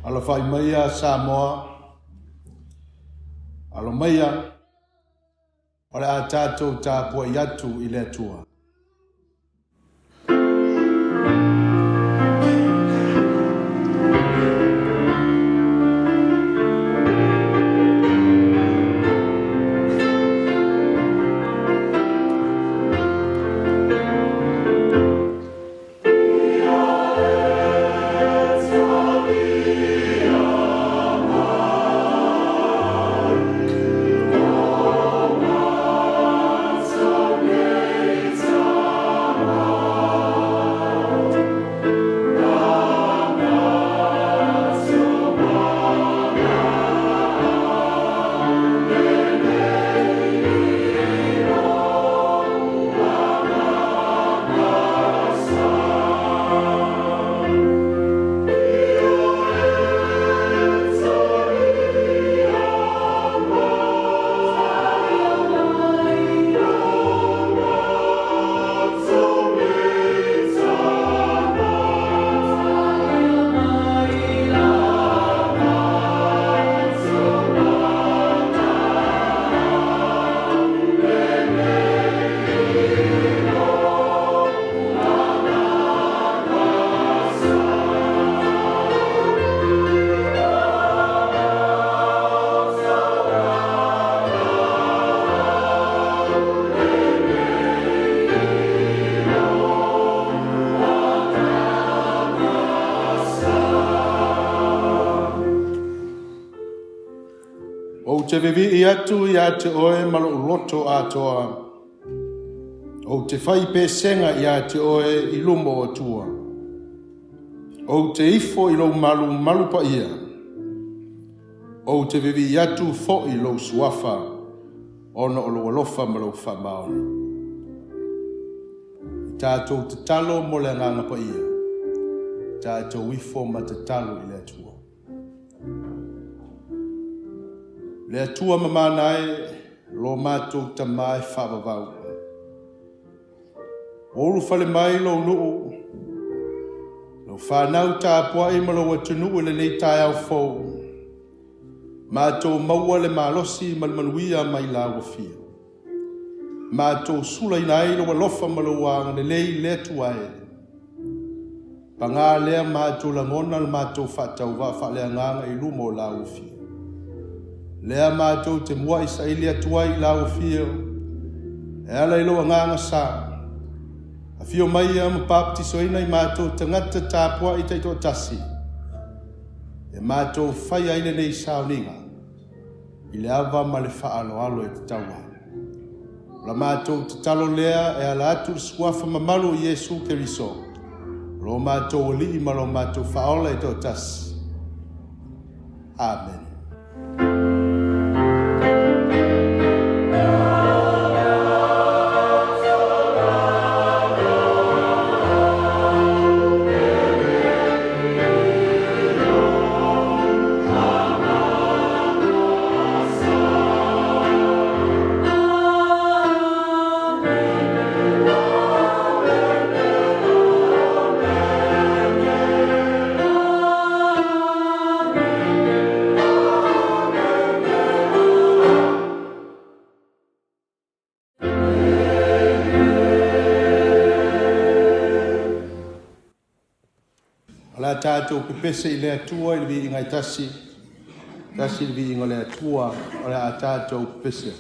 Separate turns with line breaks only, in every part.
Alo whai maia Samoa. Alo maia. Ora a tātou tāpua i atu i le atua. Te vivi i atu i a te oe malo uloto atoa. O te whai pēsenga i a te oe i lumo o tua. O te ifo i lo malu pa ia. O te vivi i atu fo i lo suafa. Ono o lo alofa malo whamaona. Tātou te talo mo le nganga pa ia. Tātou ifo ma te talo i le atua. Le atua mamanae, lo mātou ta mai whawawau. Olu whale mai lo nuu. Lo whanau ta apua e malo atunu le nei tai au fau. Mātou maua le malosi malmanuia mai la wafia. Mātou sula inai lo walofa maluanga le lei le atuae. Panga lea mātou langona le mātou whatau wa whalea nganga i lumo la wafia. Lea mātou te mua i sa ili atuai i lau fio. E ala ilo nganga sa. A fio mai a mapapti soina i mātou tangata tāpua i teito tasi. E mātou whai aile nei sauninga. I le awa ma le whaalo alo e te taua. La mātou te talo lea e ala atu skuafa mamalu i Iesu Keriso. Lo mātou li i malo mātou whaola i teito tasi. Amen. Tātou pepese i le atua i le vi ingai tasi. Tasi le vi inga le atua o le a tātou pepese.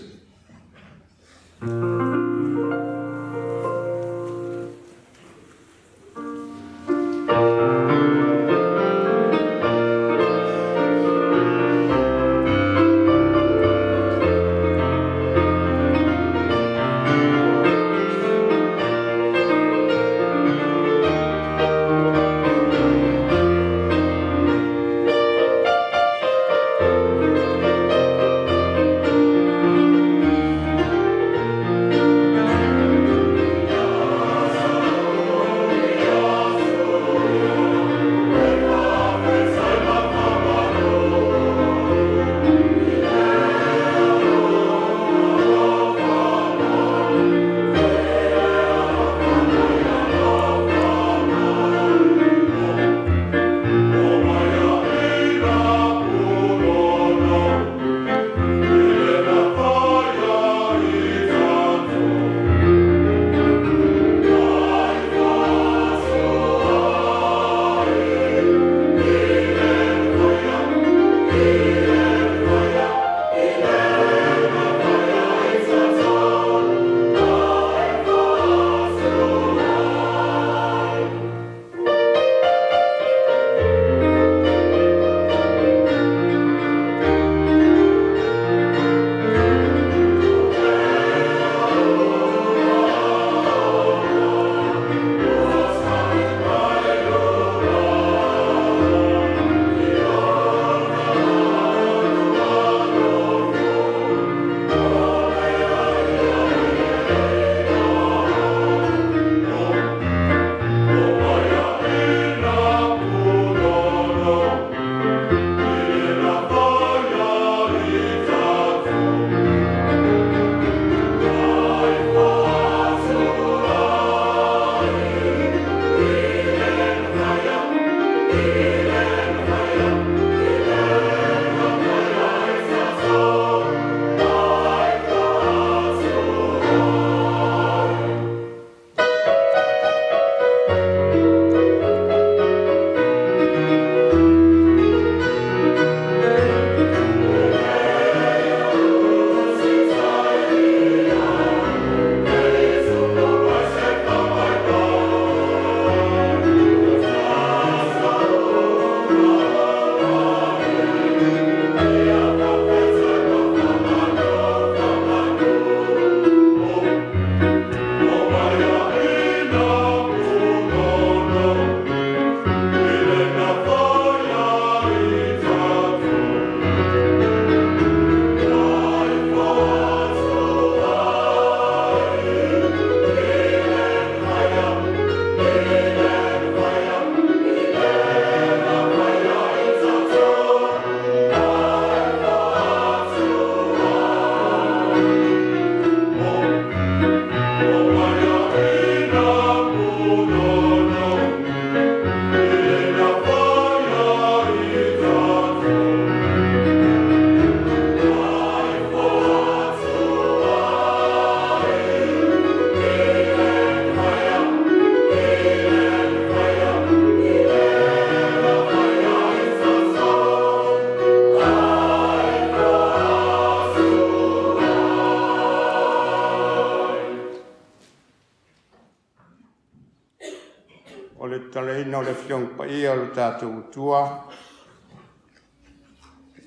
o le taleina o le fiong pa ia o le tātou tua.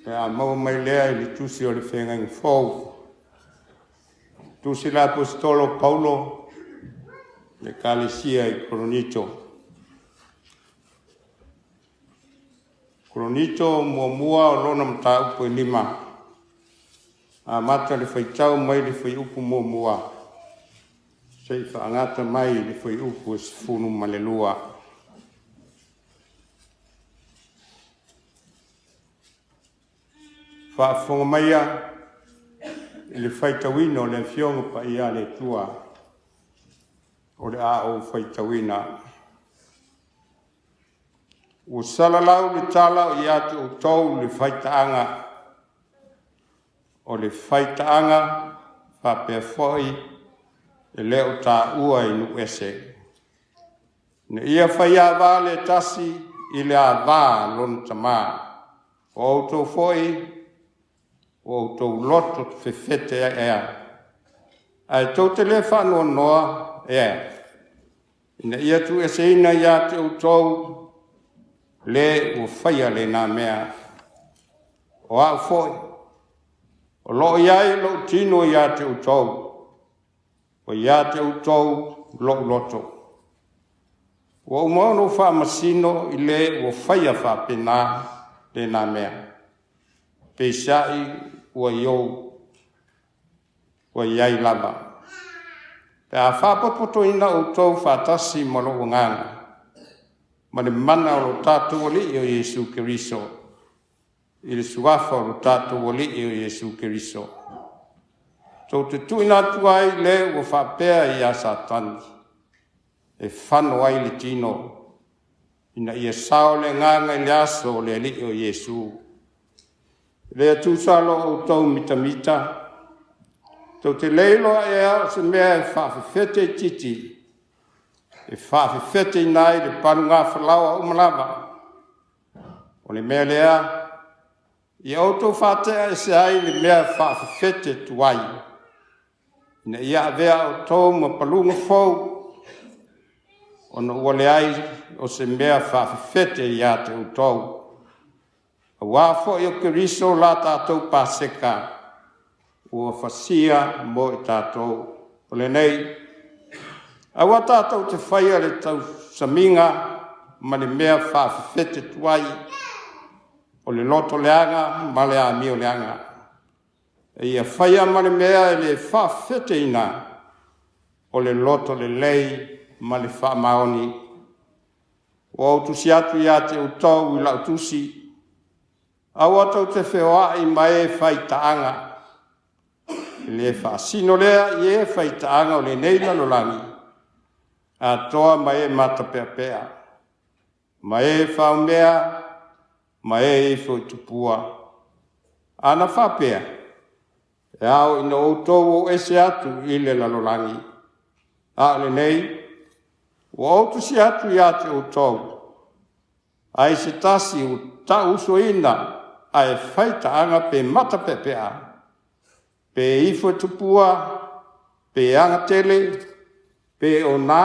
E a mau mai lea i le tusi o le whengang fōu. Tusi la apostolo Paulo le kalesia i Koronito. Koronito mua o lona mta upo i lima. A mata le whaitau mai le whai upu mua. Sei whaangata mai le whai upu e sifunu malelua. Whaafonga maia i le whaitawina o le fionga pa ia le tua. O le a o whaitawina. O salalau le tala o ia te o tau le whaitaanga. O le whaitaanga whapea foi e leo tā ua i nu ese. Ne ia whaia wā le tasi i le a wā lon tamā. O auto foi, o auto loto te whewhete ea. Ai tau te le whanua noa ea. Ne ia tu ese ina ia te auto le o whaia le nā mea. O au foi. O lo iai lo tino ia te auto. O ia te autou lo loto. O umano wha masino i le o whaia wha pena le nā mea. Peisai ua iou, ua iai lava. Pe a wha papoto ina autou wha tasi ma lo nganga. Ma le mana o lo tātou o li o Iesu Keriso. I le suafa o lo tātou o li o Iesu Keriso. So te tuina tuai le o whapea i a satani. E whano ai le tino. Ina ia sao le nganga i le aso le li o Iesu. Le atu salo o tau mita mita. So te leilo e ao se mea e whawhewhete titi. E whawhewhete nai le panunga whalawa umalava. O le mea lea. I auto whatea e se ai le mea whawhewhete tuai. Ina ia vea o tau ma palunga fau. O na ua ai o se mea whawhewhete ia te utau. A wafo i o Keriso la tātou paseka. Ua whasia mo i tātou. O le nei. A wa tātou te whaia le tau saminga. Ma le mea whawhewhete tuai. O le loto leanga ma le a mio leanga. E ia whaia mare mea e le whawhete ina o le loto le lei ma le whamaoni. O autusi atu ia te utau i lautusi. Au atau te wheoa i mai e whaitaanga. I le whaasino lea i e whaitaanga o le neila lolangi. A toa mai e mata pea pea. Mai e whaumea, mai e whautupua. Ana whapea. E au ina outou o ese atu i le lalolangi. A le nei, o outusi atu i ate outou. Ai se tasi o ta uso ina a e whaita anga pe mata pepea. Pe ifo tupua, pe anga tele, pe ona,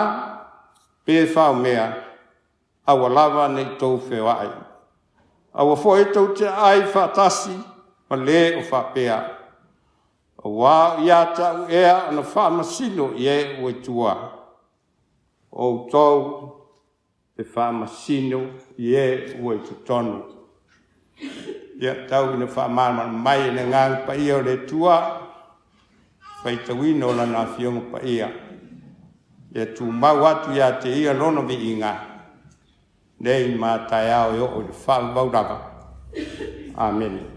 pe whaumea. Awa lava nei tau whewai. Awa fo e tau te ai whatasi, ma le o whapea. Wa ia tau ea na whamasino i e ue tua. O tau te whamasino i e ue tutonu. Ia tau ina whamama mai na ngang pa ia o le tua. Whaitawino la na fionga pa ia. Ia tu mau atu ia te ia lona vi inga. Nei ma tai au i o le whamauraka. Amen.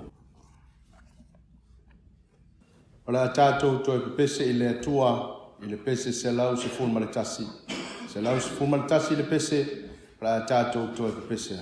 O le tātou toi pese i le atua, i le pese se lau se fulu maletasi. Se lau se fulu maletasi i le pese, o le tātou toi pese.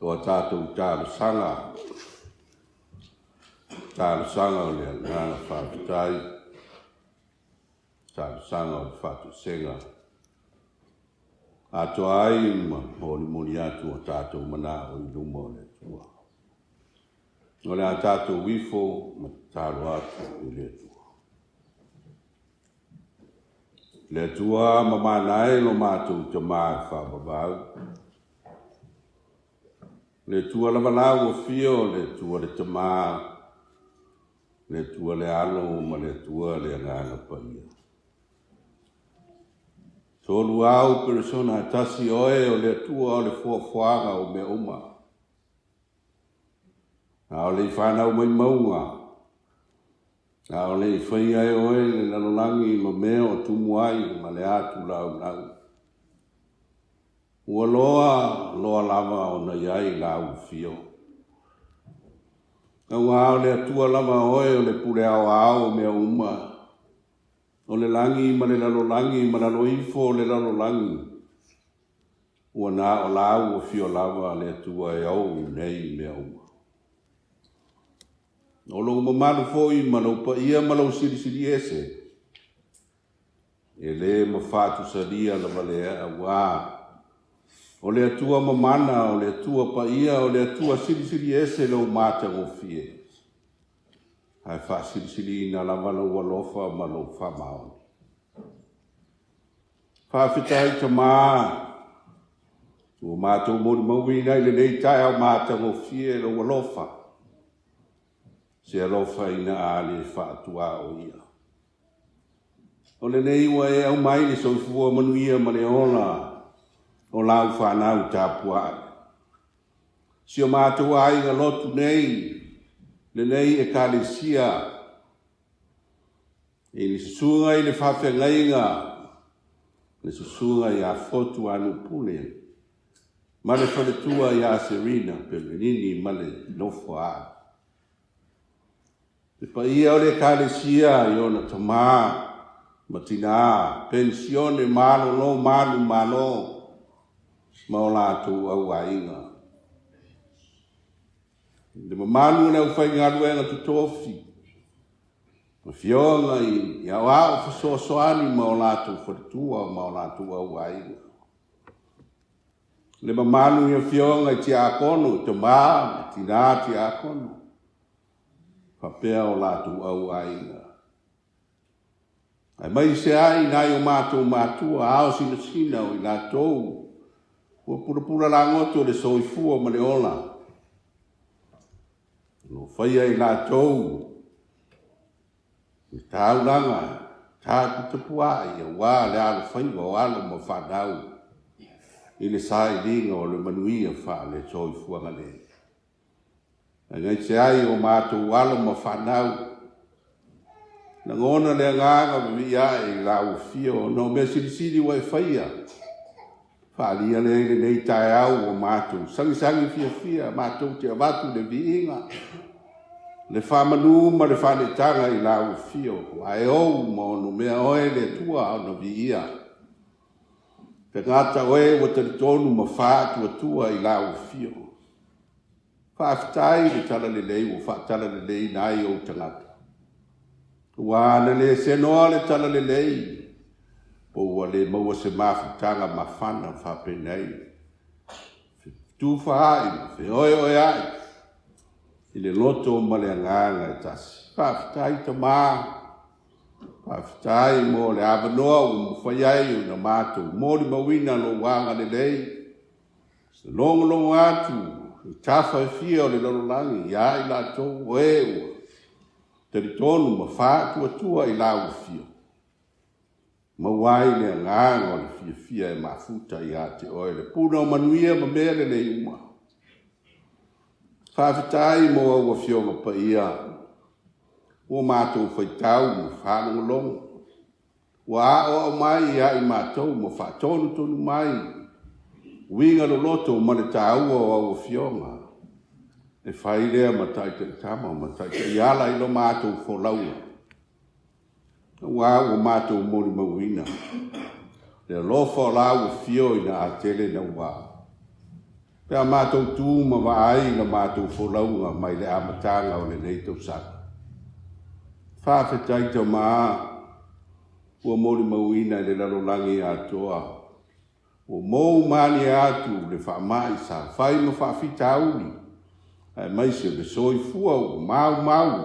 o tātou tālusanga o le nganga whāpitai, tālusanga o le whātusenga. Atua ai moni atu o tātou mana o i luma o le tua. O le a tātou wifo ma tālu atu i le tua. Le tua mamana e lo mātou te maa whāpapau. Le tua lava lau o fio, le tua le te maa, le tua le alo ma le tua le ngana paia. Tolu au persona tasi oe o le tua o le fuafuanga o me uma. A o le whanau mai maunga. A o le whaia e oe le lalolangi ma mea o tumuai ma le atu lau lau. Ua loa lava o na iai lau fio. Ua o le atua lava oe o le pule au mea uma. O le langi ma le lalolangi ma lalo ifo o le lalolangi. Ua na o lau o fio lava le atua e au nei mea uma. O lo mamalu foi ma lo pa ia ma lo siri ese. E le ma fatu salia lava le awa. O le atua mamana, o le atua pa ia, o le atua siri ese lo mata o fie. Hai fa siri na lava lo walofa ma lo fa mao. Fa fitai ta ma. O mata o mori mawina i le nei tai au mata o fie lo walofa. Se alofa ina ali fa atua o ia. O le nei ua e au mai le soifua manuia ma le ola. O lau whanau tāpua. Si o mātua ai ngā lotu nei, le nei e kālesia. E ni susunga i le whawhengainga, le susunga i a Fotuanu'upule. Ma le whaletua i a Serena, Perelini, ma le nofo a. E pa ia o le kālesia i ona tamā, matina, pensione malo no malo. Ma o lātou au ainga. Le mamalu na u whaingaru e na tutofi. Ma fionga i au au whasoasoani ma o lātou whatua ma o lātou au ainga. Le mamalu i a fionga i ti akono, te maa, tina ti akono. Whapea o lātou au ainga. Ai mai se ai nai o mātou mātua, ao sina o i lātou. Ua pura la ngoto le soifua ma le ola. No whaia i lātou. I tāulanga, tāku tapua i a wā le alo whaiwa o alo ma whanau. I le sai linga o le manuia wha le soifua ngale. Ngai se ai o mātou alo ma whanau. Na ngona le nganga vivia i lau fio, no me sirisiri wa i whaia. Whaalia le nei tae au o mātou. Sangi fia, mātou te avatu le viinga. Le whamanu ma le whanetanga i lau fio. Ai au ma ono mea oe le tua au na viia. Te ngata oe wa te tonu ma whātua tua i lau fio. Whaafitai le tala le lei, o whaatala le lei nai o tangata. Wana le senoa le tala le lei. Po wale maua se mafutanga mafana whapenei. Tu whaai, whi oi ai. I le loto ma le anganga e tasi. Whaafitai ta maa. Whaafitai mo le avanoa o mwhaiai o na mātou. Mōri mawina lo wanga le lei. Se longo atu. I tawha e fia o le lololangi. Ia i la tō eo. Teri tonu ma whātua tua i lau fio. Mawai le nganga o le fia e mafuta i a te oe le puna o manuia ma mele le uma. Whaafitai mo au a fionga pa ia. Ua mātou whaitau ma whanonga longo. Ua o mai ia i mātou ma whaatonu tonu mai. Winga lo loto ma le tāua o au a fionga. E whailea ma taita i tama ma taita i ala i lo mātou wholaua. Ua o mātou mori mawina. Le lofa o lau fio i na atele na ua.
Pea mātou tū ma waai na mātou wholaunga mai le amatanga o le nei tau saka. Whawhetai tau maa, ua mori mauina le lalolangi atoa. O mou mani atu le whaamai sa, whai ma whaafita auli. Ai mai se le soifua o mau.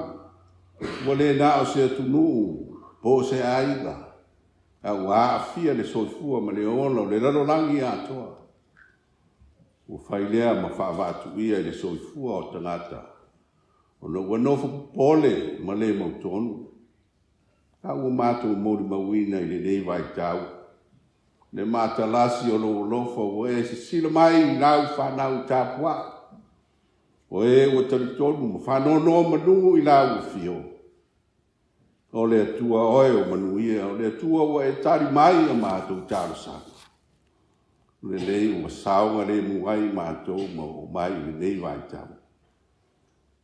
Ua le na o se atunu, po se aiga. Au aafia le soifua ma le ono, le lalolangi atoa. Ua whailea ma whaavatuia le soifua o tangata. O no wanofo pole ma le mautonu. Au mātou mori mauina i le nei vai tau. Le mātalasi o lo lofa o e se sila mai nau whanau tāpua. O e ua taritonu ma whanono manungu i lau fio. O le atua oe o manuia, o le atua o e tari mai a mātou tālasaka. Le nei ua saunga le muai mātou ma o mai le nei vai tau.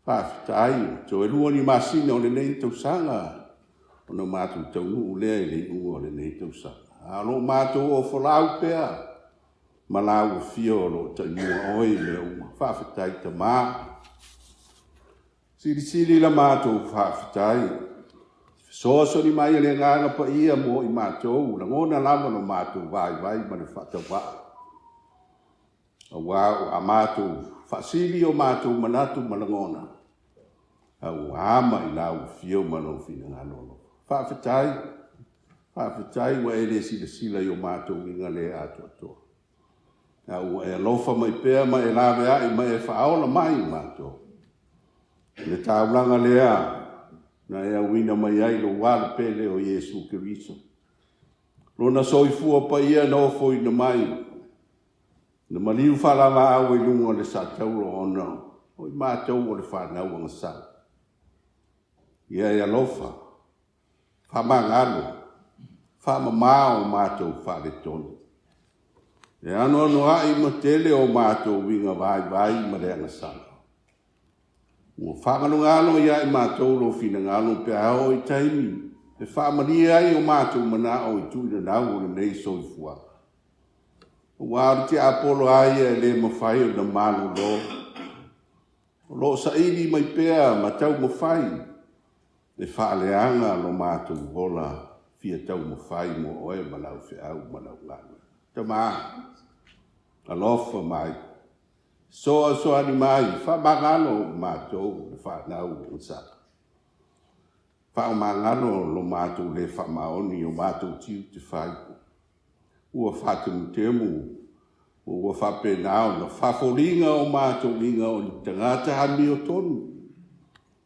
Whawhitai, to e lua ni masina o le nei tausanga. O na mātou taunu lea i le ingo o le nei tausanga. Alo mātou o whalau pēa. Malau o fio lo tainua oi le uma. Whawhitai ta mā. Siri la mātou whawhitai. Soso ni mai le nganga pa ia mo i mātou. Na ngona lama no mātou vai ma le whatawā. A wau a mātou whasili o mātou manatu malangona. Au ama i lau fio mano fina nganono. Whawhitai wa e le sila i o mātou inga le atu atoa. Au e alofa mai pēr mai e lawe ai mai e whaola mai mātou. Le taulanga lea na e awina mai ai lo wala pele o Iesu Kiriso. Lona soifua pa ia na ofo ina mai. Na maliu whalama au e lunga le sa tauro o no. O i mātou o le whanau anga sa. Ia e alofa. Whamangalo. Whamamao mātou whaletoni. E ano ai ma tele o mātou winga vai ma le anga sa. Ua whangalungalo ia i mātou lo fina ngalo pe ao i taimi. E whamaria ai o mātou mana o i tuina nau o le nei soifua. Ua te apolo ai e le mawhai o na malu lo. O lo sa ili mai pea ma tau mawhai. Le whaaleanga lo mātou hola fia tau mawhai mo oe malau whiau malau ngana. Ta maa. Alofa mai. Soa ni mai. Whamangalo mātou le whanau o sa. Whamangalo lo mātou le whamaoni o mātou tiu te whaipo. Ua whātumu temu, ua whapenao na whaforinga o mātou ringa o ni tangata hami o tonu.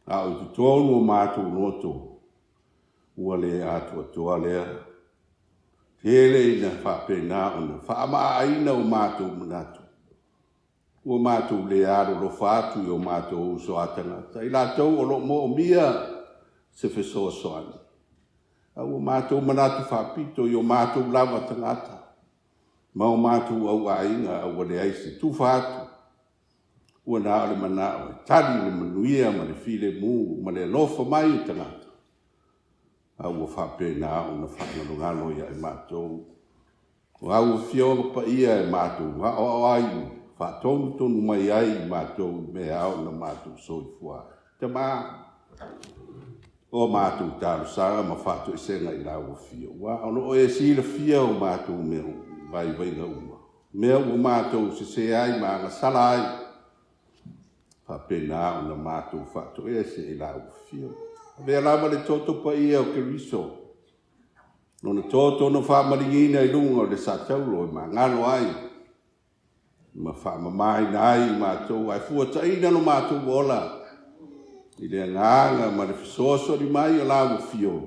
A o tu tonu o mātou noto, ua le atua toa lea. Tele ina whapenao na whaamaaina o mātou manatu. Ua mātou le aro lo whātu o mātou uso atangata. I lātou o lo mo o mia se whesoa soani. Ua mātou manatu whapito i o mātou lava tangata. Mau mātou au ainga au le aise tu whātu. Ua nā ole manao, tari le manuia ma le file mū, ma le lofa mai i tangata. Au o whapena o na whangalungalo ia e mātou. Au o whioga pa ia e mātou, o ai, whatonu mai ai i mātou me au na mātou soifua. Te mā, o mātou tāru sara ma whātou e senga i lau o whio. Wa ono o e sila whio o mātou meo. Vai na uma. Mea o mātou se ai ma nga sala ai. Whapena o na mātou whato e se e lau whio. Vea lama le toto pa ia o Kiriso. No na toto no whamaringina i lunga o le satauro e ma ngalo ai. Ma whamamai na ai mātou. Ai fuataina no mātou ola. I le nganga ma le fisoso ni mai o lau whio.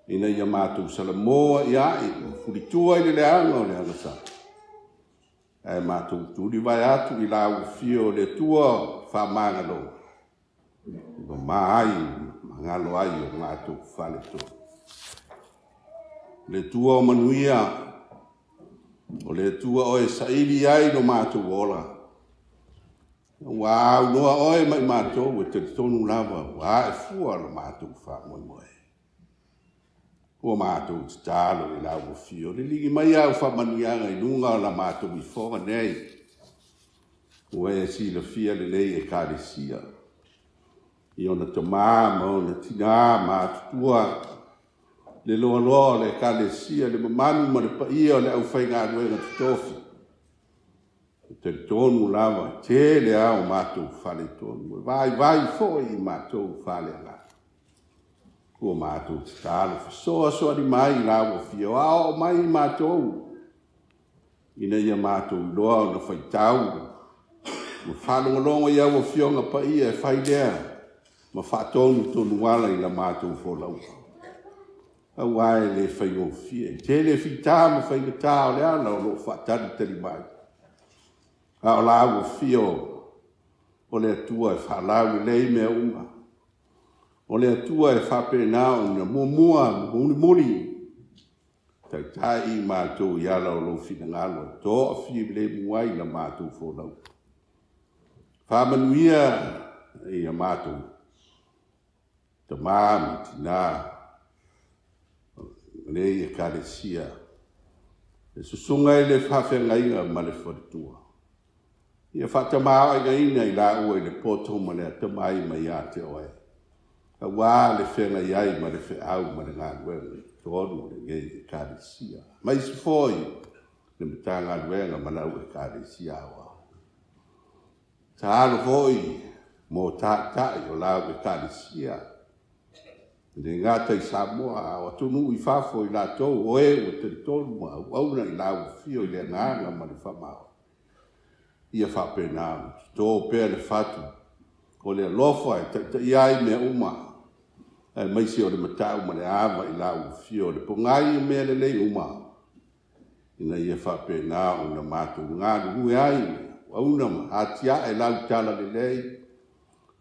Ina ia mātou salamoa i ai, furitua i le anga o le angasa. E mātou turi vai atu i lau fio le tua whamangalo. Iwa mai, mangalo ai o mātou whaleto. Le tua o manuia, o le tua o e sairi ai no mātou ola. Wau noa oe mai mātou e te tonu lava, wā e fua no mātou whamoe. Ua mātou te tālo i lau o fio. Le ligi mai au whamanianga i lunga la mātou i whonga nei. ua e silafia lelei e kalesia i ona tamā ma ona tinā matutua le loaloa o le kalesia le mamanu ma le paia o le ʻaufaigaluega totofi te tonu lava te le ao matou fale tonu vai foʻi i matou faleaga kua matou tatalo fesoasoani mai lauafia o ao mai i matou ina ia matou iloa ona faitau ma faalogologo i auafioga paia e fai lea ma faatonu tonuala i la matou folaufa auā e lē faigofia i te le fitā ma faigatā o le ala o loo faatalitali mai a o la auafia o le atua e faalau i lei mea uma o le atua e faapena ona muamua ma mulimuli taitai i matou i ala o lou finagalo e toʻafia i lemu ai la matou folau faamanuia ia matou tamā ma tinā lei e kalesia e susuga i le faafeagaiga ma le faletua ia faatamāoaigaina i laʻua i le poto ma le atamai ma iā te oe auā le feagai ai ma le feʻau ma le galuega tonu le gei e kalesia ma isi foi le matagaluega ma lau e kalesia aua talo foi mo taʻitaʻi o lau e kalesia le gata i Samoa o tunu i fafo i latou o e ua talitonu ma auauna i lauafio i le agaga ma le faamao ia faapena tō pea le fatu o le alofa e taʻitaʻi ai mea uma e maisi o le matau ma le ava i lauafio o le pogai mea lelei uma ina ia faapena ona matou galulue ai auna ma atiaʻe lautala lelei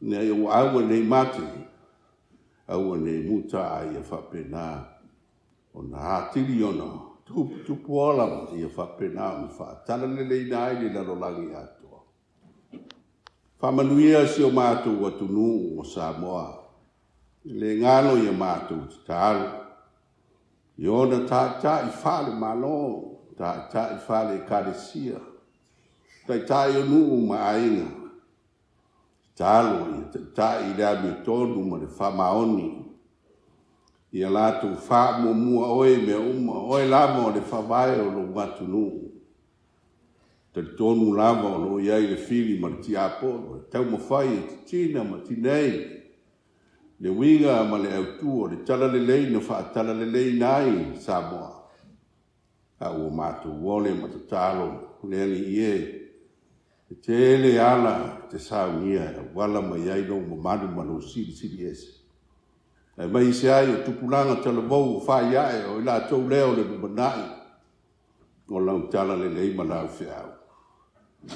ina ia ua aua nei mate aua nei muta a ia faapena ona atili ona tupu ola ma ia faapena ona faatala leleina ai le lalolagi atoa faamanuia si o matou atunuu o Samoa le galo ia matou tatalo i ona taʻitaʻi fale malo taʻitaʻi fale kalesia taʻitaʻi o nuu ma aiga talo ia taʻitaʻi i le amiotonu ma le faamaoni ia latou faamuamua oe mea uma oe lava o le faavae o lou atunuu talitonu lava o loo iai le fili ma le tiapolo e taumafai e titina ma tinei le uiga ma le autu o le tala lelei na faatala leleina ai Samoa a ua matou ole ma tatalo le alii e tele ala te saunia e wala mai ai lou mamalu ma lou silisili ese e mai se ai o tupulaga talavou o faiaʻe o i latou lea o le lumanaʻi o lau tala lelei ma lau feʻau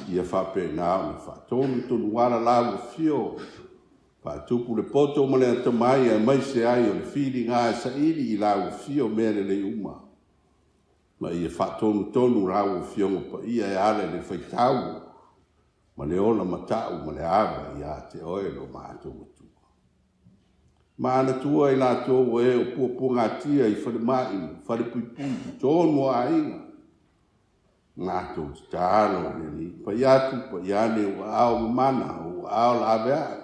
ia faapena ona faatonu tonuala lauafio faatupu le poto ma le atamai e mai se ai o le filiga e saʻili i lauafio mea lelei uma ma ia faatonutonu lauafioga paia e ale le faitau ma le ola mataʻu ma le ava iā te oe lo matou atua ma anatua i latou e o puapuagatia i falemaʻi falepuipui tonu o aiga matou tatalo leli pai atu pai ane ua ao mamana ua ao laveaʻi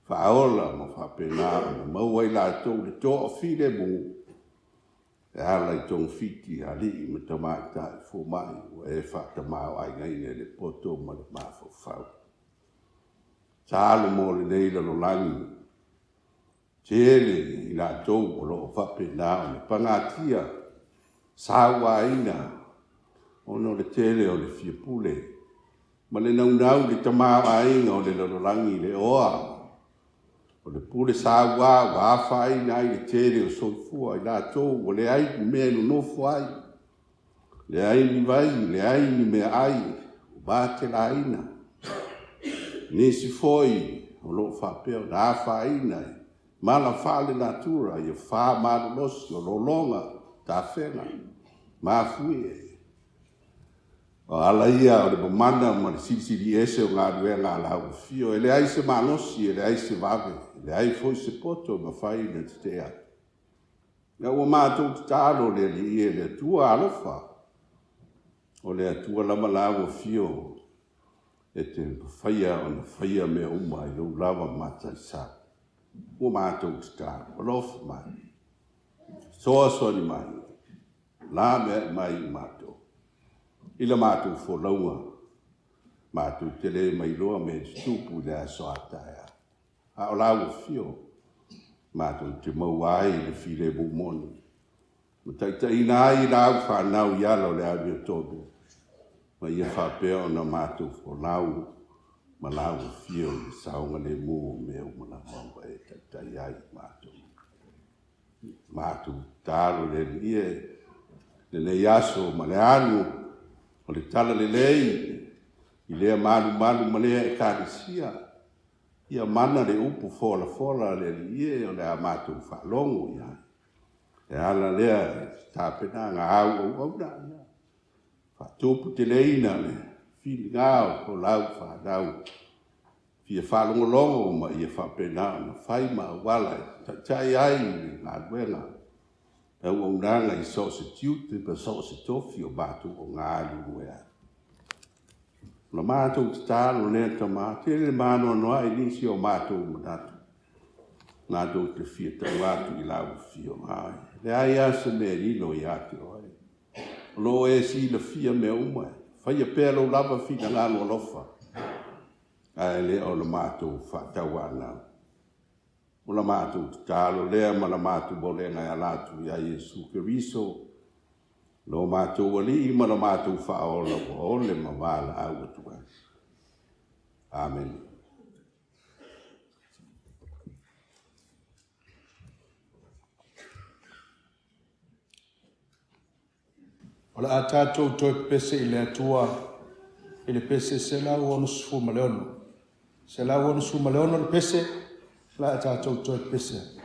faaola ma faapena ona mau ai latou le toʻafi lemu e ala i togafiti alii ma tamaʻitaʻi fomaʻi ua e faatamāoaigaina i le poto ma le mafaufau talo mo lenei lalolagi tele i latou o loo faapena o le pagatia sauāina ona o le tele o le fiapule ma le naunau le tamāoaiga o le lalolagi le oa o le pule sauā ua afāina ai le tele o soifua i latou o leai mea nonofo ai leai ni vai leai ni mea ai o batelaina nisi foi o loo faapea ona afāina ai mala fale natura ia fa malolosi o lologa tafega mafui o ala ia o le mamana ma le silisili ese o galuega alaufio e leai se malosi e leai se vave leai foi se poto ma fai na te atu ia ua matou tatalo le alii e le atua alofa o le atua lama lauafio e te whaia o na whaia mea uma i lau lava mata i sa. Ua mātou te tā, alofa mai. Soa soa ni mai, la mea mai i mātou. Ila mātou wholaunga, mātou te le mai loa me stupu le a soa taia. A o lau fio, mātou te mau ai le file mumoni. Mataita ina ai lau whanau ialo le avio todu. Ma ia whapea o na mātou wholau, ma lau fio i saunga le mua mea umana maua e taitai ai mātou. Mātou tālo le lie, le le yaso ma le anu, o le tala le lei, i lea malu ma lea e kārisia. Ia mana le upu fola le lie o le a mātou whalongo iai. E ala lea tāpena ngā au na ia. Whatupu te leina le, whili ngāo ko lau whanau. Fia whalongolongo ma ia whapena na whaima wala e tai ai ngā duenga. Au au nanga i sose tiute pa sose tofi o mātou o ngā alu ea. Na mātou te tālo nea ta mā, te le māno noa i nisi o mātou manatu. Nā dou te fia tau atu i lau fio ai. Le ai asa mea rino i atu ai. Lo e si la fia mea umai. Whaia pēlo lava fina ngāno alofa. Ai le o la mātou whatau anau. O la mātou te tālo lea ma la mātou bole ngai alatu i a Iesu Keriso. Lo mātou wali ma la mātou whaola o ole ma wala au atua. Amen.
O la a tātou toi pese i le atua, i le pese se lau onu sufu maleono. Se lau onu sufu maleono le pese, la a tātou toi pese.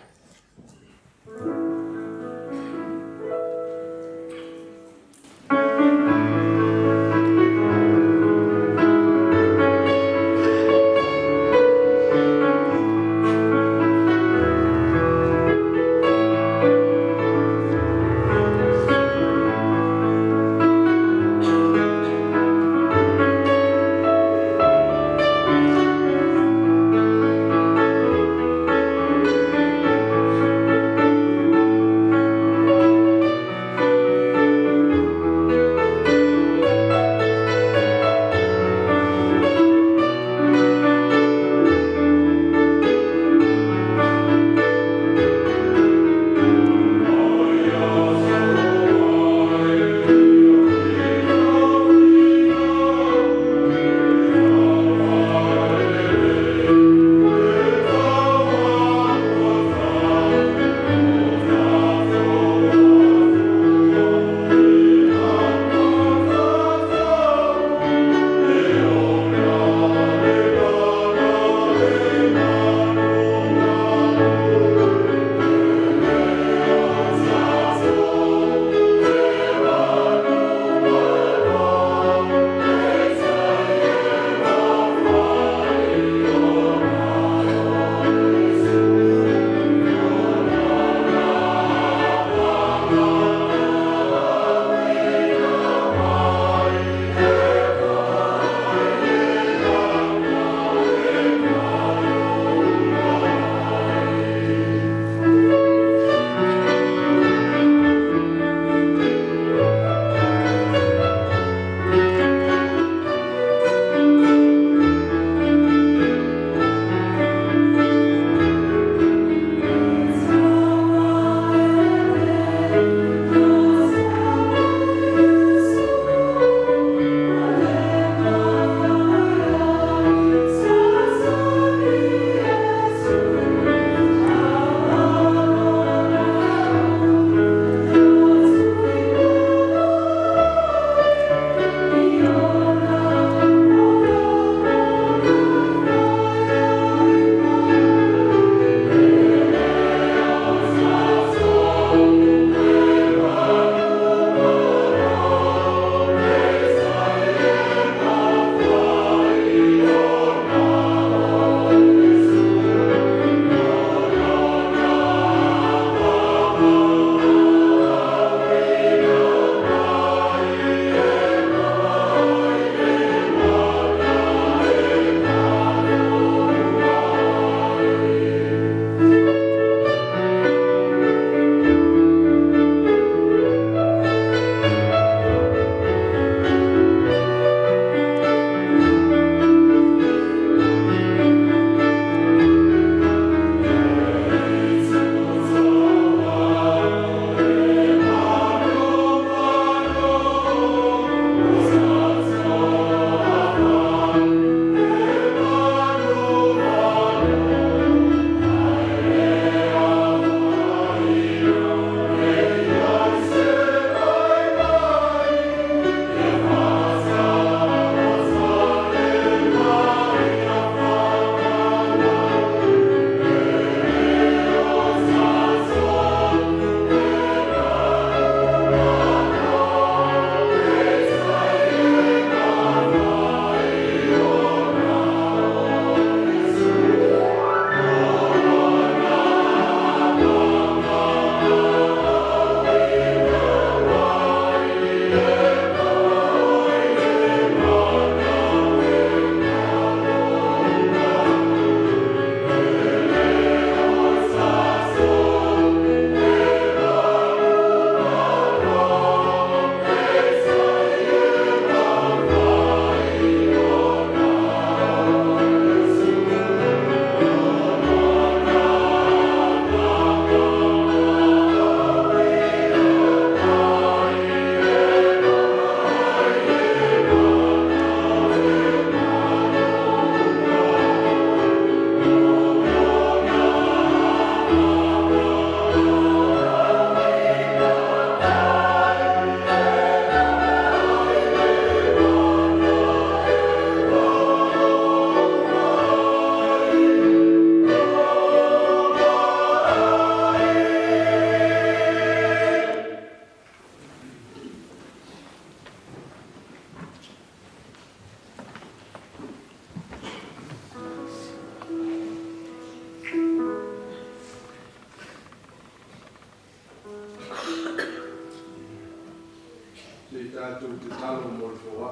te tātou te talo mo le fōa,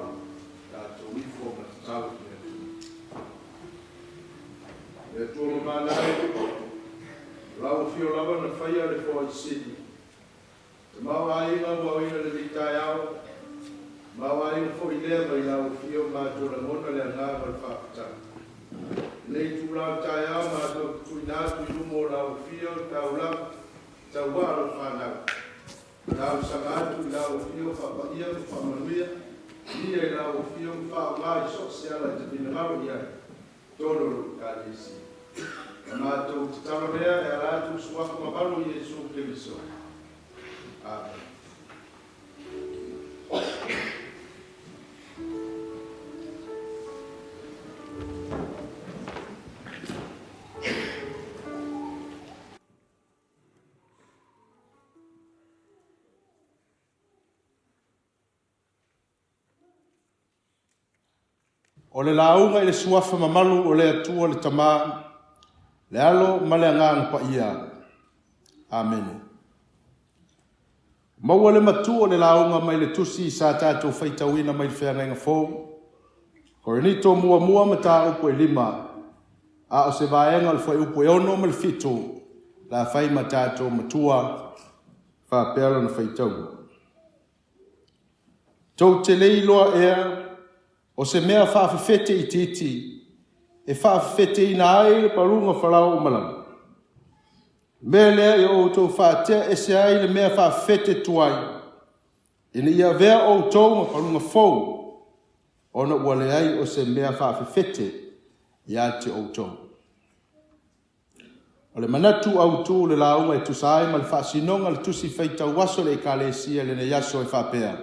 tātou ifo ma te talo ki atu. E tua mamānai, lau fio lava na whaia le fōa i sidi. Te mau ainga mua ina le vitai au, mau ainga fo i lea mai lau fio mātou la mona le angāma le whakatanga. Nei tūlau tai au mātou tui nātu i lumo lau fio, tau lau, tau wāro whanau. Lau sangatu lau fio whapaia, whamanuia, ia i lau fio whaamai sok seala te pinamau ia, tōnoro kālesi. Mātou te taramea e alātu suaku mabalu i Iesu Keriso. Amen. O le launga i le suafa mamalu o le atua le tamā, le alo ma le anganga pa ia. Amen. Maua le matu o le launga mai le tusi sa tātou whaitauina mai le whenga fōu. Korenito mua ma tā upo e lima, a o se vaenga le whai upo e ono ma le fito, la whai ma tātou matua, whapela na whaitau. Tau te leiloa ea, o se mea whawhawhete i titi, e whawhawhete i nā ai le parunga whalau o malang. Mea lea i o tau whaatea e se ai le mea whawhawhete tuai, e ni ia vea o tau ma parunga fōu, o na ua le ai o se mea whawhawhete i ate o tau. O le manatu au tū le launga e tusai ma le whaasinonga le tusi whaitau waso le ka le sia le ne yaso e whapea.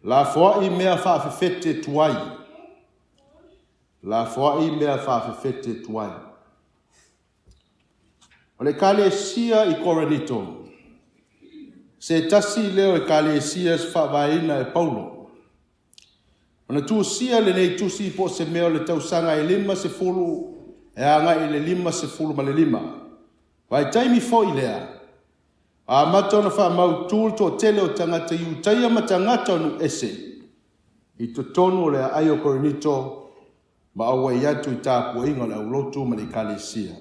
La foai mea whawhawhete tuai. La foai mea whawhawhete tuai. O le kalesia i Korenito. Se tasi leo e kalesia se whawaina e Paulo. O na tuusia le nei tusi po se mea le tausanga e 5 e anga i le 5 ma le 5. Vai taimi fo i lea. A matona wha mau tūl tō tele o tangata iu taia ma tangata nu ese. I to tonu le ai o Korenito ma awa i atu i tāpua inga le aulotu ma le kalesia.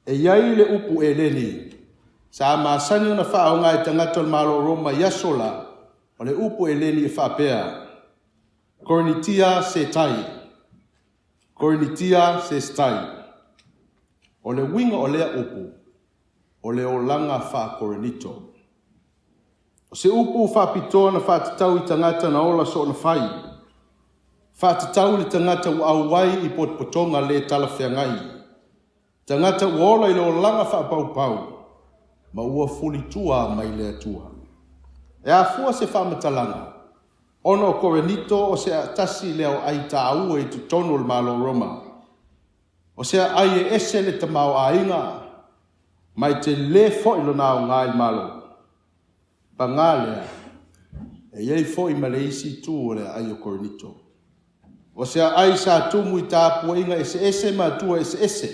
E iai le upu e leni. Sa maasani ona wha aonga i tangata le malo Roma Iasola o le upu e leni e whapea. Korenitia se tai. Korenitia se stai. O le winga o lea upu. O le o langa wha Korenito. O se upu wha pitoa na wha tatau i tangata na ola so na whai. Wha tatau le tangata u auwai i potpotonga le talawhiangai. Tangata u ola i le o langa wha pau. Ma ua fuli tua mai le atua. E a fua se wha matalanga. Ono o Korenito o se atasi leo ai ta ua i tutonu le malo Roma. O se ai e ese le tamau a inga. Mai te le fo ilo nao ngai malo. Pa ngā lea, e iei fo i maleisi tū o lea ai o Korenito. O sea ai sa tumu i tāpua inga ese matua ese.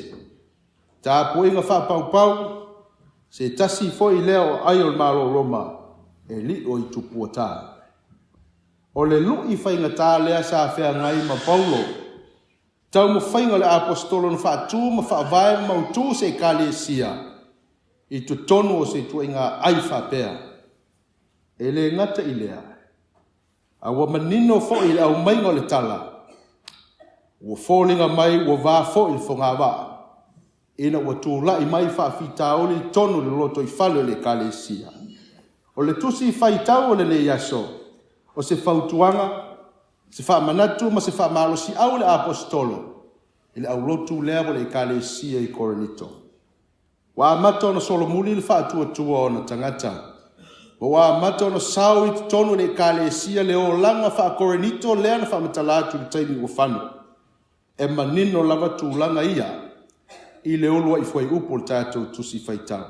Tāpua inga wha pau, se tasi fo i leo ai o malo Roma, e li o i tupua tā. O le lu i whainga tā lea sa whea ngai ma Paulo. Tau mo whainga le apostolo na wha tū ma wha vai ma utū se kalesia. I tu tonu o se tuinga ai whapea. E le ngata i lea. A wa manino fo i au maingo le tala. Ua fōlinga mai ua vā fo i whonga wā. Ina ua tūla i mai whawhita oli tonu le loto i whalo le kalesia. O le tusi whaitau o le Iaso. O se whautuanga, se whamanatu ma se whamalosi au le apostolo. I le au lotu lea o le kalesia i Korenito. Wa mato na solomuli le whaatua o na tangata. Wa mato na sau i tonu le kalesia le o langa wha Korenito lea na whamatalatu le taimi o whanu. E manino lava tūlanga ia i le olua i fwai upo le tātou tusi whaitau.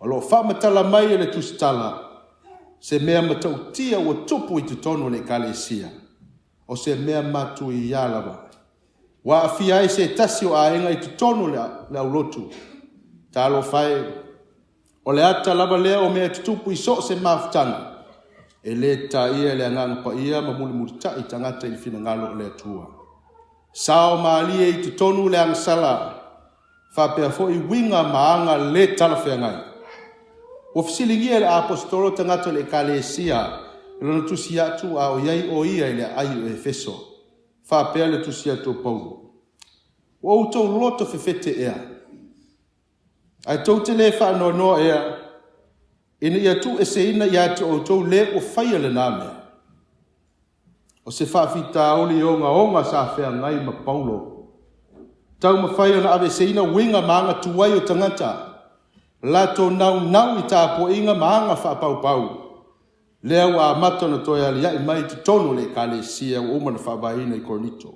O lo whamatala mai e le tusi tala se mea matau tia ua tupu i tonu le kalesia. O se mea matu i ialava. Wa afia e se tasi o aenga i tonu le aulotu. Talo fai o le ata lava lea o mea tutupu i so se maftanga. e le ta ia le anganga pa ia ma muli ta i tangata i fina ngalo le atua. Sao maali e te tonu le angsala, fa pea fo i winga maanga le talawhea ngai. O fisilingia le apostolo tangata le kalesia, lona tusi atu a o iai o ia le ai o Efeso, fa pea le tusi atu o Paulo. O utou loto fefete ea. Ai tau te le wha no ea, ina ia tu e se ina ia te o tau le o whaia le nāmea. O se whawhita oli onga sa whea ngai ma Paulo. Tau ma whaia na ave se ina winga maanga tuwai o tangata. Lato nau i tā po inga maanga whapau. Lea wa amata na toi ali i mai te tono le kalesia o umana whabaina i Korinito.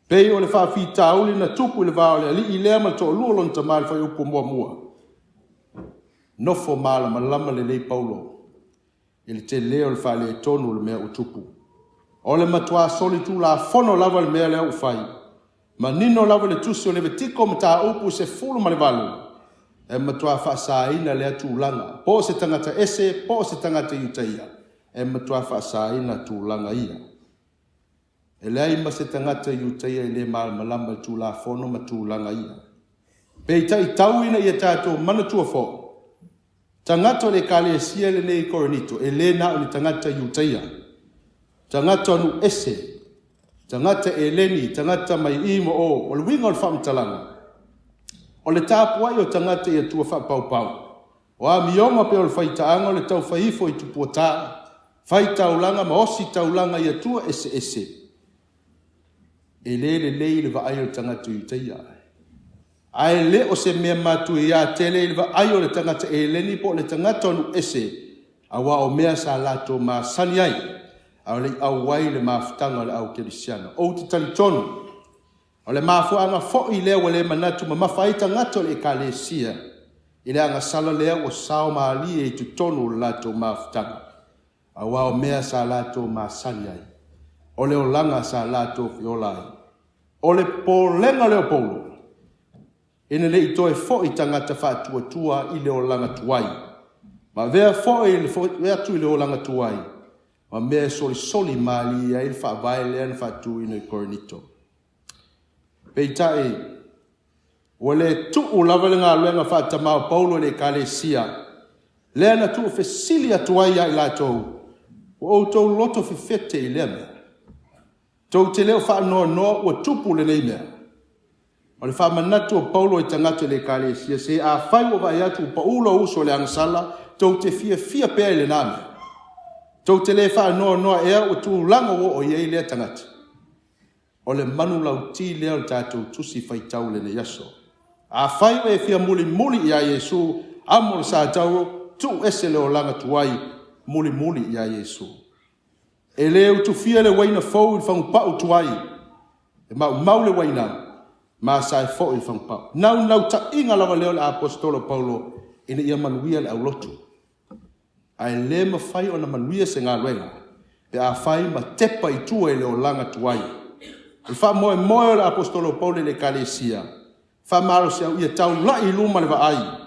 Pei o le whawhita oli na tupu le vao le ali i lea ma to luolon ta mai whai upo mua. Nofo mala malama le lei Paulo. Ele te leo le whale e tonu le mea utupu. O le matua soli tu la fono lava le mea lea ufai. Ma nino lava le tusi o le vetiko ma ta upu se fulu ma le valu. E matua whaasaina lea tu langa. Po se tangata ese, po se tangata iutaia. E matua whaasaina tu langa ia. E lea ima se tangata iutaia i le malama tu la fono ma tu langa ia. Peita i tauina ia tātou mana tua fo. Tangata le kalesia le nei Korinito, e le na o le tangata iutaia. Tangata nu ese, tangata eleni, tangata mai imo o le winga o le whamtalanga. O le tāpuai o tangata ia tua whapau. O a mionga pe o le whaitaanga o le tau whaifo i tupuata, whaitaulanga ma osi taulanga ia tua ese. E le le vaai o le tangata iutaia. Ai le o se mea matu ia tele ilva ai o le tangata e leni po le tangata onu ese awa o mea sa lato ma sani ai au le au wai le mafutanga le au kerisiana o te talitonu o le mafuanga fo i lea wale manatu ma mawhai tangata le kalesia i le anga sala lea o sao maali e tutonu lato mafutanga awa o mea sa lato ma sani ai o le o langa sa lato fiolai o le po lenga leo polo ina le itoe fo i tangata whātua i leo langa tuai. Ma vea fo i le atu i leo langa tuai. Ma mea soli mali ia i whaavae lea na whātu ina i Korinito. Peitai, o le tuu lava le ngā luenga whātamau Paulo le kalesia. Lea na tuu fesili atuai ia i lātou. O outou loto fefete i lea mea. Tau te leo whaanoa o tupu le nei mea. O le whamanatu o Paulo i tangata le kalesia se a whai o vai atu Paulo uso le angsala tau te fia pea le name. Tau te le noa ea o tu langa o iei lea tangata. O le manu lau ti lea o tātou tusi whaitau le ne yaso. A whai o e fia muli i a Iesu amo le sātau tu ese le o langa tuai muli i a Iesu. E leo tu fia le waina fau i whangpau tuai. E mau le waina. Ma sai fo i whangpau. Nau ta inga lawa leo le apostolo Paulo ina ia manuia le au lotu. Ai le ma whai o na manuia se ngā luenga. Pe a whai ma tepa i tua i leo langa tuai. I wha moe le apostolo Paulo le kalesia. Wha maro se au ia tau la i luma le vaai.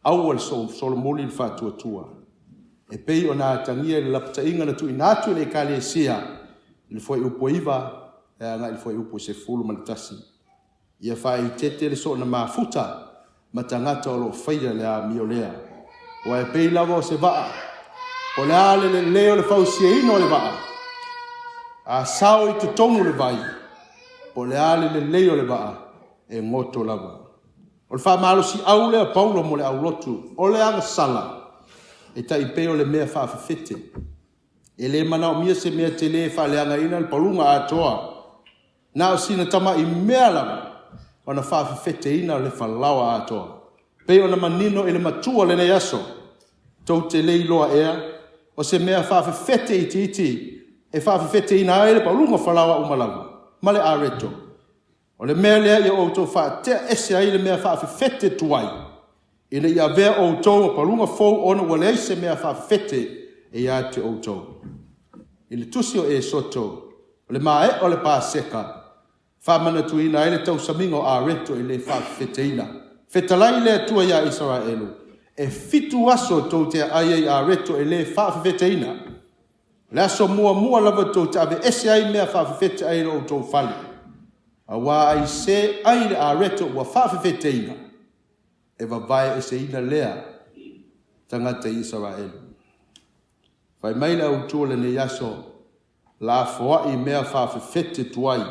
Au al solo moli le wha tua. E pei o nā tangia le lapta inga na tu inatu le kalesia. Ili fwai upo iwa. E anga ili fwai upo se fulu manitasi. Ia whai tete le so na mafuta ma tangata o lo whaia le a miolea. O e pei lawa o se vaa. O le ale le leo le whausia ino le vaa. A sao i te tonu le vai. O le ale le leo le vaa e ngoto lava. O le wha malo si au lea Paulo mo le au lotu. O le anga sala. E ta i peo le mea wha fete. E le mana o mia se mea te le wha le anga ina le palunga atoa. Na o sina tama i mea lava. Ona whawhewhete ina le whalawa atoa. Pei ona manino ele matua le nei aso. Tau te lei loa ea. O se mea whawhewhete iti. E whawhewhete ina ele pa lunga whalawa umalawa. Male a reto. O le mea lea ia outou whaatea ese ai le mea whawhewhete tuai. Ina ia vea outou pa lunga fau ona wale eise mea whawhewhete e ia te outou. Ile tusi o e soto. O le mae o le pāseka. Whamana tu ina ele tau samingo a reto i le whawheteina. Whetalai le tua ia Israelu. E fitu aso tau te aiei a reto i le whawheteina. Le aso mua lava tau te ave ese ai mea whawhawhete ai o tau whale. A wā ai se ai le a reto ua whawhawhete ina. E vai ese ina lea tangata Israel. Whai mai la utua le ne yaso la foa i mea whawhawhete tuai.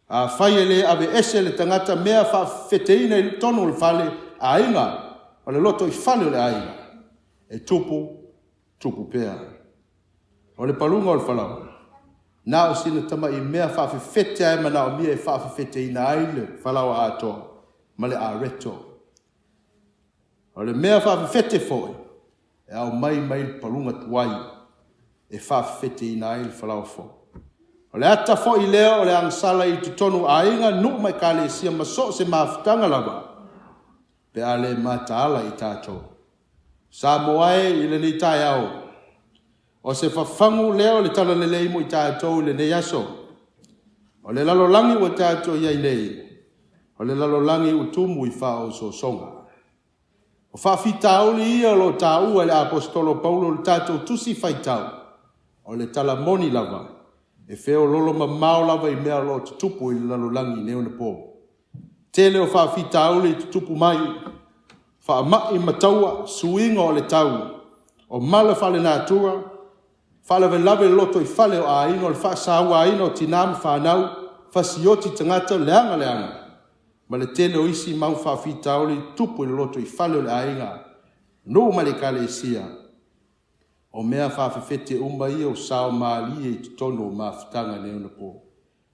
A whai le ave ese le tangata mea whawhawhete ina i tono le whale a inga. O le loto i whale le a inga. E tupu pea. O le palunga o le whalau. Nā o sina tama i mea whawhawhete ai mana o mia e whawhawhete ina ai le whalau a atoa. Ma le a reto. O le mea whawhawhete foi. E au mai le palunga tuai. E whawhawhete ina ai le whalau foi. O le ata foi leo o le angsala i tutonu a inga nuk mai ka le sia maso se mawhitanga lava. Pe a le mataala i tātou. Sa moae i le ni tai au. O se whawhangu leo le tala le leimo i tātou le nei aso. O le lalolangi o tātou iai nei. O le lalolangi o tumu i whao so songa. O whawhitauli ia lo tāua le apostolo Paulo le tātou tusi whaitau. O le tala moni lava. E wheo lolo mamao lava i mea lo tutupu i le lalolangi neo na pō. Tele o whawhitauli i tutupu mai. Whaamai mataua suinga o le tau. O mala whale nātura. Whale lave loto i whale o a ino. Le whaasaua a ino o tinamu whanau. Whasioti tangata leanga. Ma le tele o isi mau whawhitauli tupu i loto i whale o le a inga. No ma le kale isia. O mea whawhawhete umba ia o sao maali e tutono o mawhitanga neo na pō.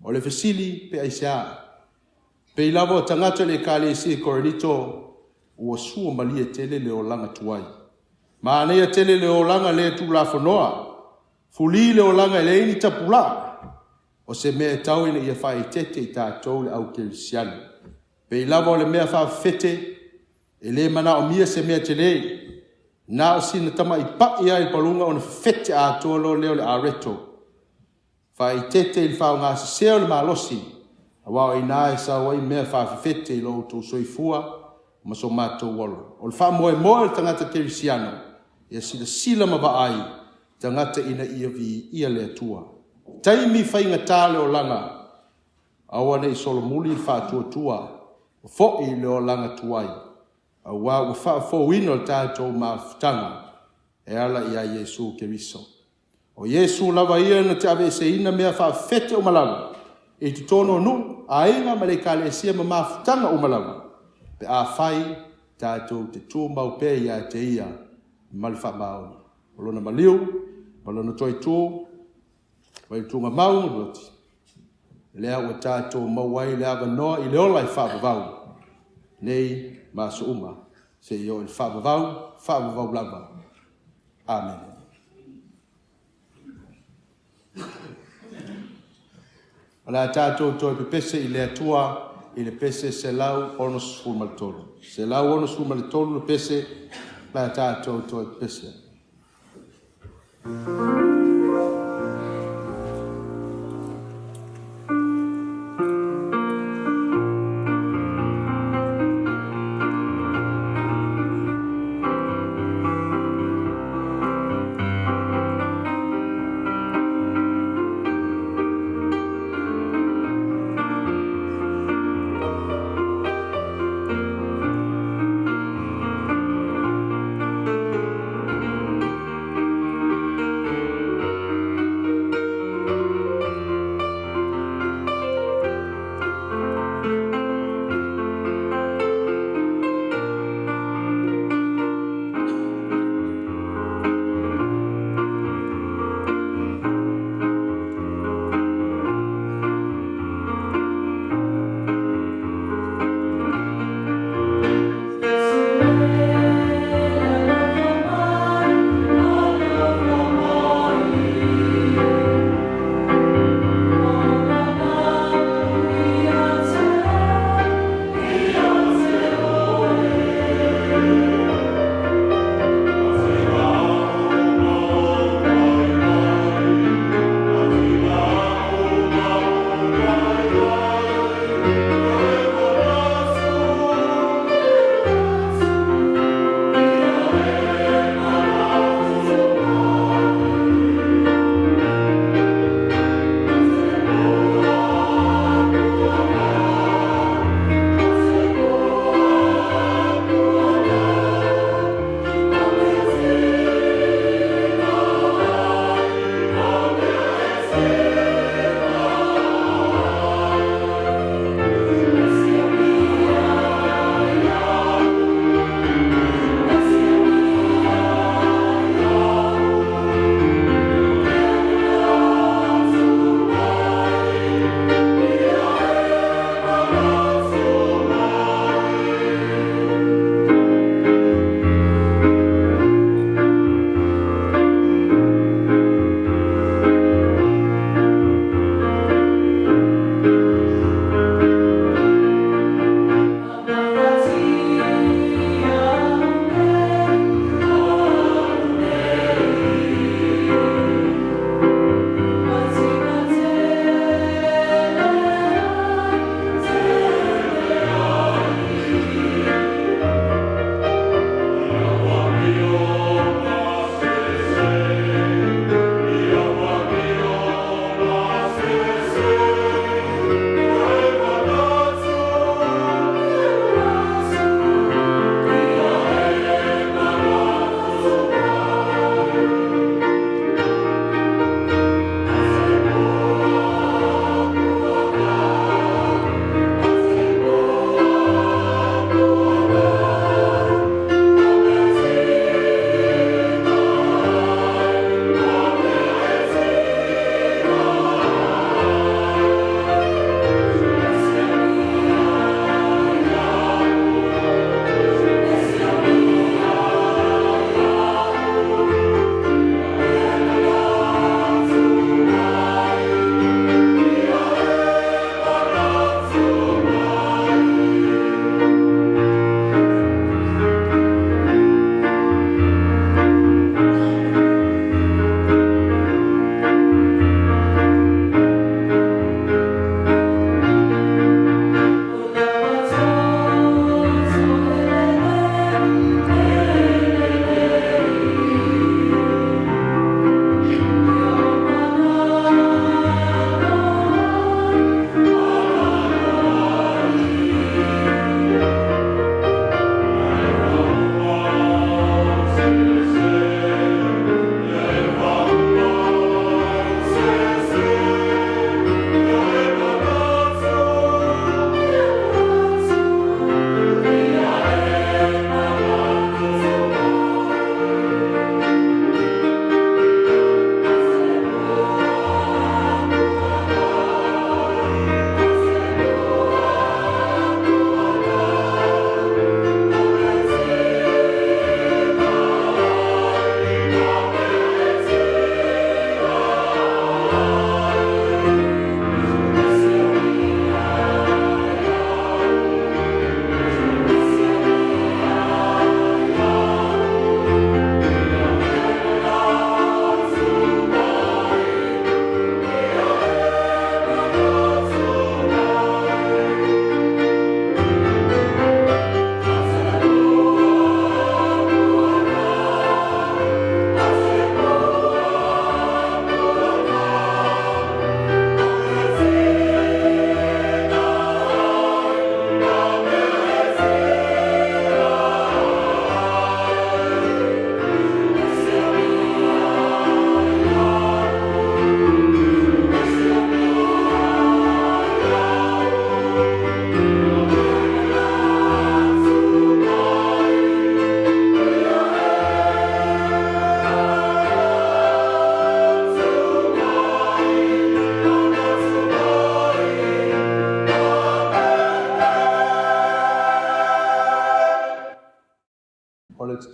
O le whasili pe aisea. Pe ilavo tangata le kale isia koranito. Ua sua malia tele le o langa tuai. Ma anea tele le o langa le tu la whanoa. Fuli le o langa le ini tapula. O se mea tau ina ia whai tete i tātou le au kelisiani. Pe ilava le mea whawhete. E le mana o mia se mea tele. Na o sina tama i pa ia i palunga o na whete a tolo leo le areto. Whai tete i whao ngā seo le malosi. A wao i nā e sa wai mea whawhete i lo tō soifua. Maso mato walo. O le wha moe tangata kerisiano. Ia sila mawa ai. Tangata ina ia vi ia lea tua. Taimi whainga tāle o langa. Awane i solomuli i wha tua. O fo i leo langa tuai. A wā o wha fo wino tātou mawhitanga. E ala ia Iesu keriso. O Iesu lava ia na te ave se ina mea wha fete o malawa. E tutono nu. A inga ma le kale sia ma mawhitanga o malawa. Pe a whai tātou te tū mau pē ia te ia mali wha maoni. Malona maliu, malona toi tū, vai tūnga mau roti. Lea ua tātou mauai lea wanoa i leola i whaavavau. Nei maso uma, se i o i whaavavau lava. Amen. Ala tātou toi pepese i lea tua, i le pese se lau ono sfuma le tolu. Se lau ono sfuma le tolu le pese la tātou toi pese.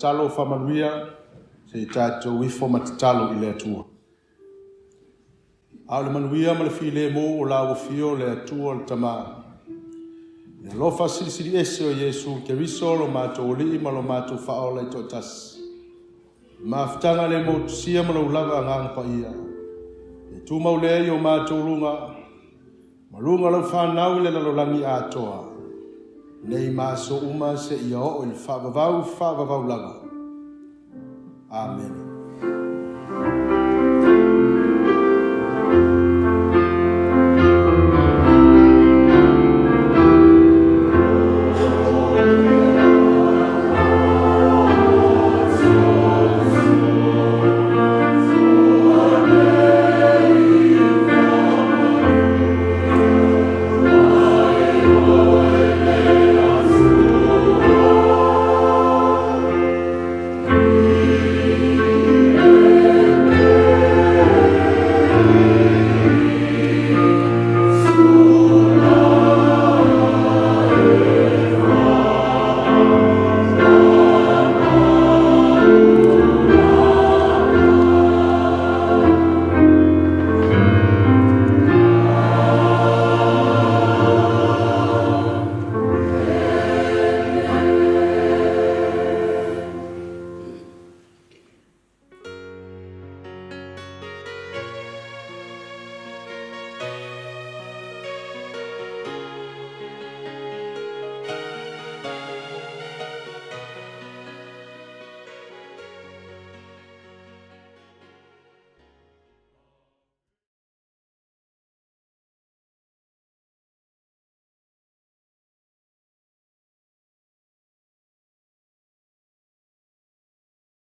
tatalo whamanuia, se tātou wifo matatalo i le atua. Au le manuia ma le file mo o la wafio le atua le tamaa. Ia lofa silisili ese o Yesu ke riso lo mātou li ma lo mātou whaola i tō tas. Mafutanga le mo tusia ma lo lava ngang pa ia. E tu maulei o mātou runga, marunga lau whanau i le lalolangi atoa. Nei maso uma se ia o il whavavau langa. Amen.